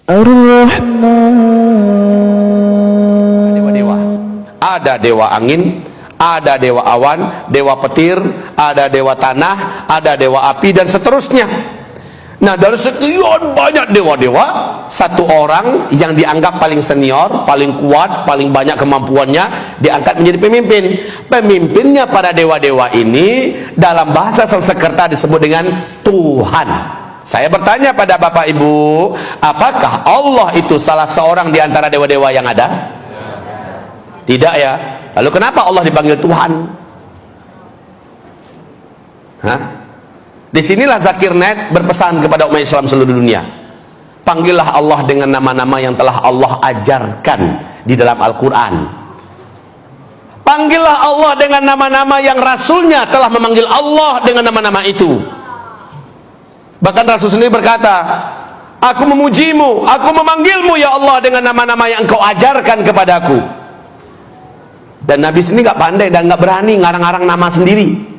Ar-Rahman. Dewa-dewa. Ada dewa angin, ada dewa awan, dewa petir, ada dewa tanah, ada dewa api, dan seterusnya. Nah, dari sekian banyak dewa-dewa, satu orang yang dianggap paling senior, paling kuat, paling banyak kemampuannya, diangkat menjadi pemimpin. Pemimpinnya para dewa-dewa ini dalam bahasa Sanskerta disebut dengan Tuhan. Saya bertanya pada Bapak Ibu, apakah Allah itu salah seorang di antara dewa-dewa yang ada? Tidak ya. Lalu kenapa Allah dipanggil Tuhan? Hah? Disinilah Zakir Naik berpesan kepada umat Islam seluruh dunia. Panggillah Allah dengan nama-nama yang telah Allah ajarkan di dalam Al-Quran. Panggillah Allah dengan nama-nama yang Rasulnya telah memanggil Allah dengan nama-nama itu. Bahkan Rasul sendiri berkata, aku memujimu, aku memanggilmu ya Allah dengan nama-nama yang engkau ajarkan kepadaku. Dan Nabi sendiri gak pandai dan gak berani ngarang-ngarang nama sendiri.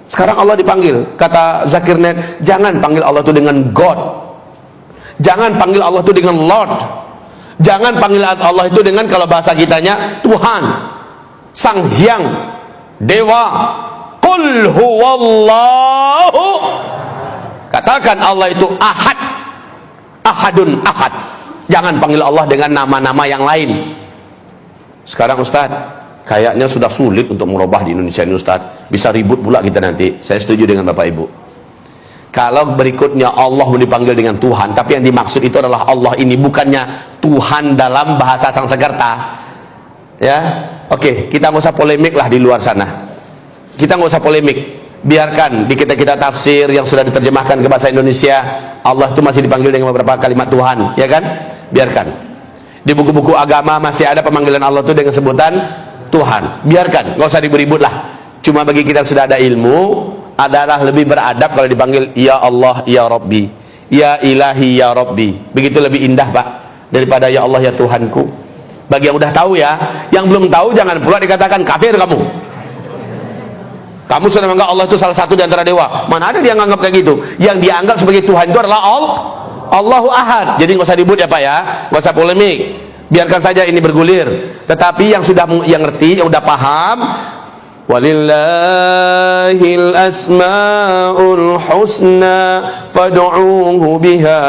Sekarang Allah dipanggil, kata Zakir Naik, jangan panggil Allah itu dengan God, jangan panggil Allah itu dengan Lord, jangan panggil Allah itu dengan, kalau bahasa kitanya, Tuhan, Sang Hyang, Dewa. Qul huwallahu, katakan Allah itu ahad, ahadun ahad. Jangan panggil Allah dengan nama-nama yang lain. Sekarang Ustaz, kayaknya sudah sulit untuk merubah di Indonesia ini Ustaz. Bisa ribut pula kita nanti. Saya setuju dengan Bapak Ibu. Kalau berikutnya Allah dipanggil dengan Tuhan, tapi yang dimaksud itu adalah Allah ini bukannya Tuhan dalam bahasa Sanskerta. Ya, oke, kita nggak usah polemik lah di luar sana. Kita nggak usah polemik. Biarkan di kita tafsir yang sudah diterjemahkan ke bahasa Indonesia, Allah itu masih dipanggil dengan beberapa kalimat Tuhan, ya kan? Biarkan. Di buku-buku agama masih ada pemanggilan Allah itu dengan sebutan Tuhan. Biarkan, nggak usah ribut-ribut lah. Cuma bagi kita sudah ada ilmu, adalah lebih beradab kalau dipanggil ya Allah, ya Rabbi, ya Ilahi, ya Rabbi. Begitu lebih indah Pak daripada ya Allah, ya Tuhanku. Bagi yang udah tahu ya, yang belum tahu jangan pula dikatakan kafir kamu. Kamu sudah menganggap Allah itu salah satu di antara dewa. Mana ada dia menganggap kayak gitu? Yang dianggap sebagai Tuhan itu adalah Allahu Ahad. Jadi nggak usah ribut ya Pak ya, nggak usah polemik. Biarkan saja ini bergulir. Tetapi yang sudah yang ngerti, yang udah paham, walillahil asmaul husna fad'uuhu biha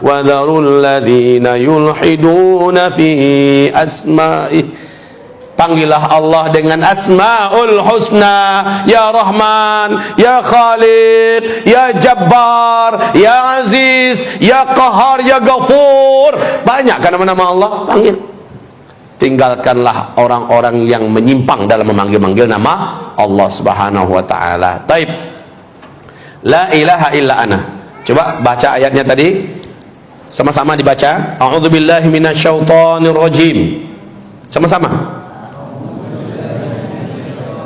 wa dharul ladzina yulhiduna fi asma'i. Panggillah Allah dengan asmaul husna, ya Rahman, ya Khaliq, ya Jabbar, ya Aziz, ya Qahar, ya Ghafur. Banyak kan nama-nama Allah, panggil. Tinggalkanlah orang-orang yang menyimpang dalam memanggil-manggil nama Allah Subhanahu wa taala. Taib. La ilaha illa ana. Coba baca ayatnya tadi. Sama-sama dibaca. A'udzubillahi minasyaitonir rajim. Sama-sama.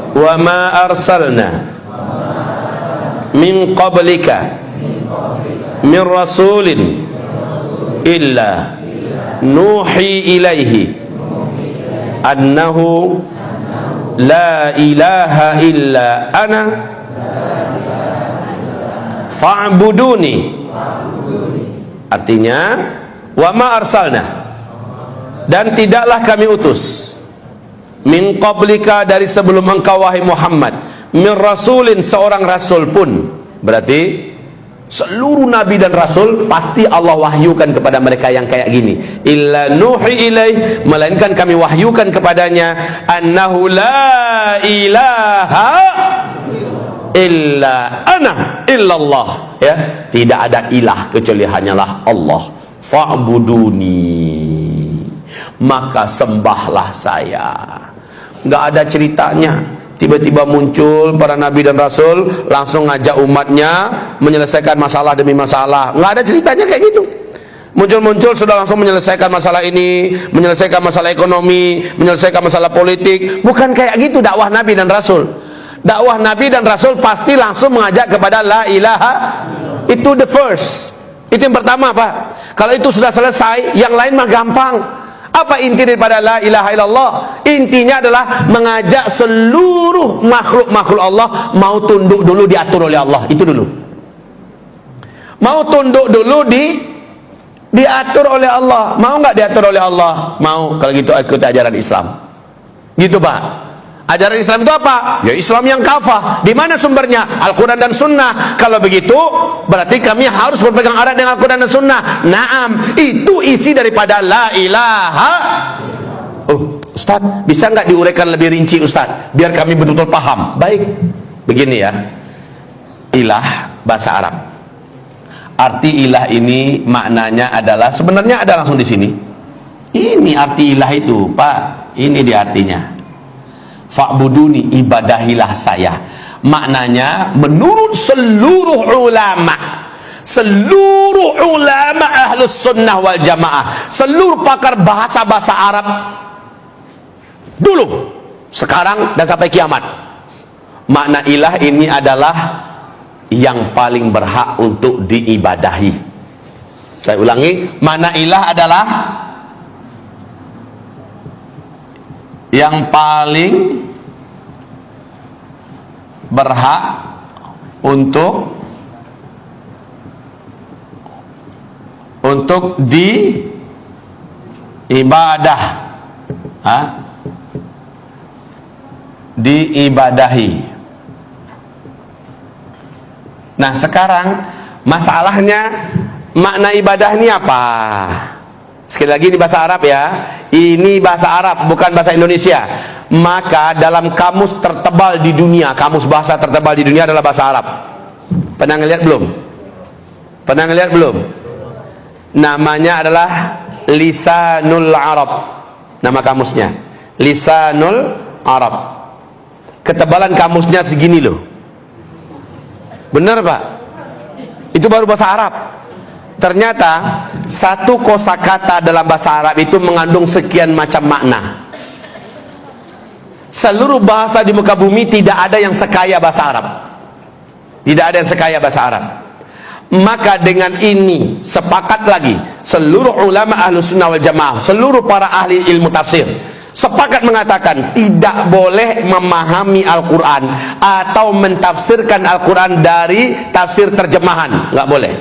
Wa ma arsalna min qablika min rasulin illa nuhi ilaihi annahu la ilaha illa ana fa'buduni. Artinya, wa ma arsalna, dan tidaklah kami utus, min qablika, dari sebelum engkau wahai Muhammad, min rasulin, seorang rasul pun. Berarti seluruh nabi dan rasul pasti Allah wahyukan kepada mereka yang kayak gini, illa nuhi ilaih, melainkan kami wahyukan kepadanya, annahu la ilaha illa ana illallah, ya, tidak ada ilah kecuali hanyalah Allah. Fa'buduni, maka sembahlah saya. Nggak ada ceritanya tiba-tiba muncul para nabi dan rasul langsung ngajak umatnya menyelesaikan masalah demi masalah. Nggak ada ceritanya kayak gitu. Muncul-muncul sudah langsung menyelesaikan masalah ini, menyelesaikan masalah ekonomi, menyelesaikan masalah politik. Bukan kayak gitu dakwah nabi dan rasul. Dakwah nabi dan rasul pasti langsung mengajak kepada la ilaha. Itu the first. Itu yang pertama Pak. Kalau itu sudah selesai, yang lain mah gampang. Apa inti daripada la ilaha illallah? Intinya adalah mengajak seluruh makhluk-makhluk Allah mau tunduk dulu, diatur oleh Allah. Itu dulu. Mau tunduk dulu diatur oleh Allah. Mau nggak diatur oleh Allah? Mau. Kalau gitu ikut ajaran Islam. Gitu Pak. Ajaran Islam itu apa? Ya Islam yang kafah. Di mana sumbernya? Al-Quran dan Sunnah. Kalau begitu, berarti kami harus berpegang erat dengan Al-Quran dan Sunnah. Naam, itu isi daripada la ilaha. Oh, Ustaz, bisa nggak diuraikan lebih rinci Ustaz? Biar kami betul-betul paham. Baik, begini ya. Ilah bahasa Arab. Arti ilah ini maknanya adalah, sebenarnya ada langsung di sini. Ini arti ilah itu, Pak. Ini dia artinya. Fa'buduni, ibadahilah saya. Maknanya menurut seluruh ulama ahlus sunnah wal jamaah, seluruh pakar bahasa Arab dulu, sekarang dan sampai kiamat, makna ilah ini adalah yang paling berhak untuk diibadahi. Saya ulangi, makna ilah adalah yang paling berhak untuk diibadah, diibadahi. Nah sekarang masalahnya, makna ibadah ini apa? Sekali lagi ini bahasa Arab ya. Ini bahasa Arab, bukan bahasa Indonesia. Maka dalam kamus tertebal di dunia, kamus bahasa tertebal di dunia adalah bahasa Arab. Pernah ngeliat belum? Pernah ngeliat belum? Namanya adalah Lisanul Arab. Nama kamusnya Lisanul Arab. Ketebalan kamusnya segini loh. Bener Pak? Itu baru bahasa Arab. Ternyata satu kosakata dalam bahasa Arab itu mengandung sekian macam makna. Seluruh bahasa di muka bumi tidak ada yang sekaya bahasa Arab. Tidak ada yang sekaya bahasa Arab. Maka dengan ini sepakat lagi seluruh ulama ahlus sunnah wal jamaah, seluruh para ahli ilmu tafsir sepakat mengatakan tidak boleh memahami Al-Quran atau mentafsirkan Al-Quran dari tafsir terjemahan. Nggak boleh.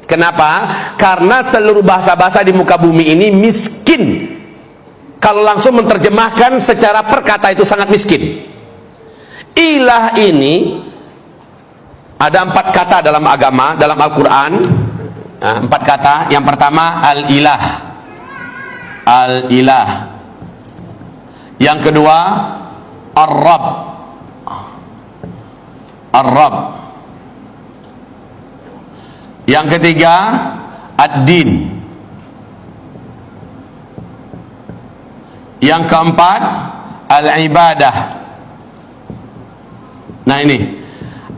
Kenapa? Karena seluruh bahasa-bahasa di muka bumi ini miskin. Kalau langsung menerjemahkan secara perkata itu sangat miskin. Ilah ini ada 4 kata dalam agama, dalam Al-Quran. 4 kata. Yang pertama al-ilah. Al-ilah. Yang kedua ar-rab. Ar-rab. Yang ketiga ad-din. Yang keempat al-ibadah. Nah ini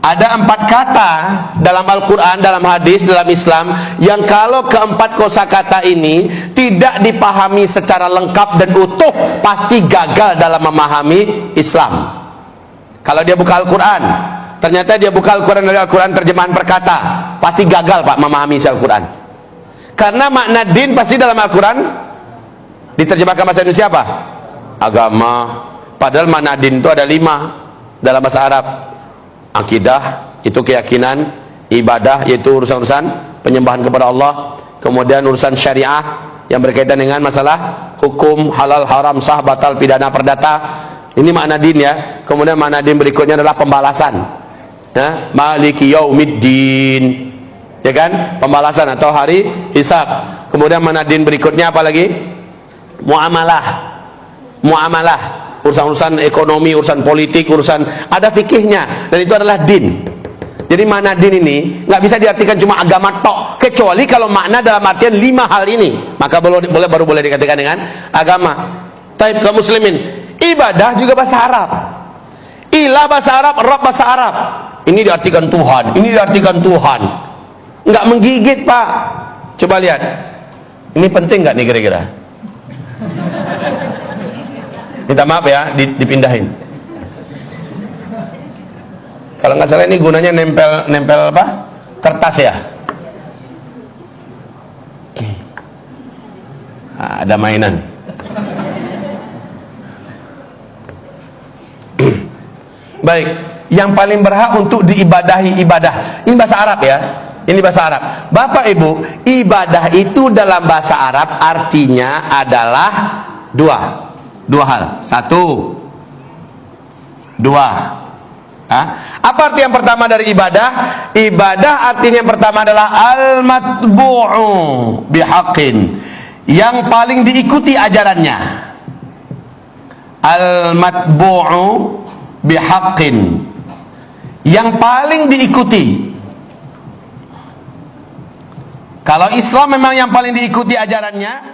ada 4 kata dalam Al-Quran, dalam hadis, dalam Islam, yang kalau keempat kosakata ini tidak dipahami secara lengkap dan utuh, pasti gagal dalam memahami Islam. Kalau dia buka Al-Quran, ternyata dia buka Al-Quran dari Al-Quran terjemahan perkata, pasti gagal Pak memahami isi Al-Quran. Karena makna din pasti dalam Al-Quran diterjemahkan bahasa Indonesia apa? Agama. Padahal makna din itu ada 5 dalam bahasa Arab. Akidah itu keyakinan, ibadah yaitu urusan-urusan penyembahan kepada Allah, kemudian urusan syariah yang berkaitan dengan masalah hukum halal haram sah batal pidana perdata. Ini makna din ya. Kemudian makna din berikutnya adalah pembalasan. Nah, maliki yaumiddin, ya kan? Pembalasan atau hari hisab. Kemudian makna din berikutnya apa lagi? Muamalah. Muamalah, urusan-urusan ekonomi, urusan politik, urusan ada fikihnya, dan itu adalah din. Jadi makna din ini nggak bisa diartikan cuma agama tok, kecuali kalau makna dalam artian 5 hal ini, maka baru boleh dikatakan dengan agama. Taib kaum muslimin, ibadah juga bahasa Arab. Ilah bahasa Arab, Rabb bahasa Arab. Ini diartikan Tuhan, ini diartikan Tuhan. Nggak menggigit Pak. Coba lihat, ini penting nggak nih kira-kira? Minta maaf ya, dipindahin. Kalau nggak salah ini gunanya nempel apa? Kertas ya. Oke. Nah, ada mainan. Baik, yang paling berhak untuk diibadahi ibadah. Ini bahasa Arab ya. Ini bahasa Arab. Bapak Ibu, ibadah itu dalam bahasa Arab artinya adalah dua hal. Satu, dua. Apa arti yang pertama dari ibadah? Ibadah artinya yang pertama adalah al-matbu'u bihaqqin, yang paling diikuti ajarannya. Al-matbu'u bihaqqin, yang paling diikuti. Kalau Islam memang yang paling diikuti ajarannya,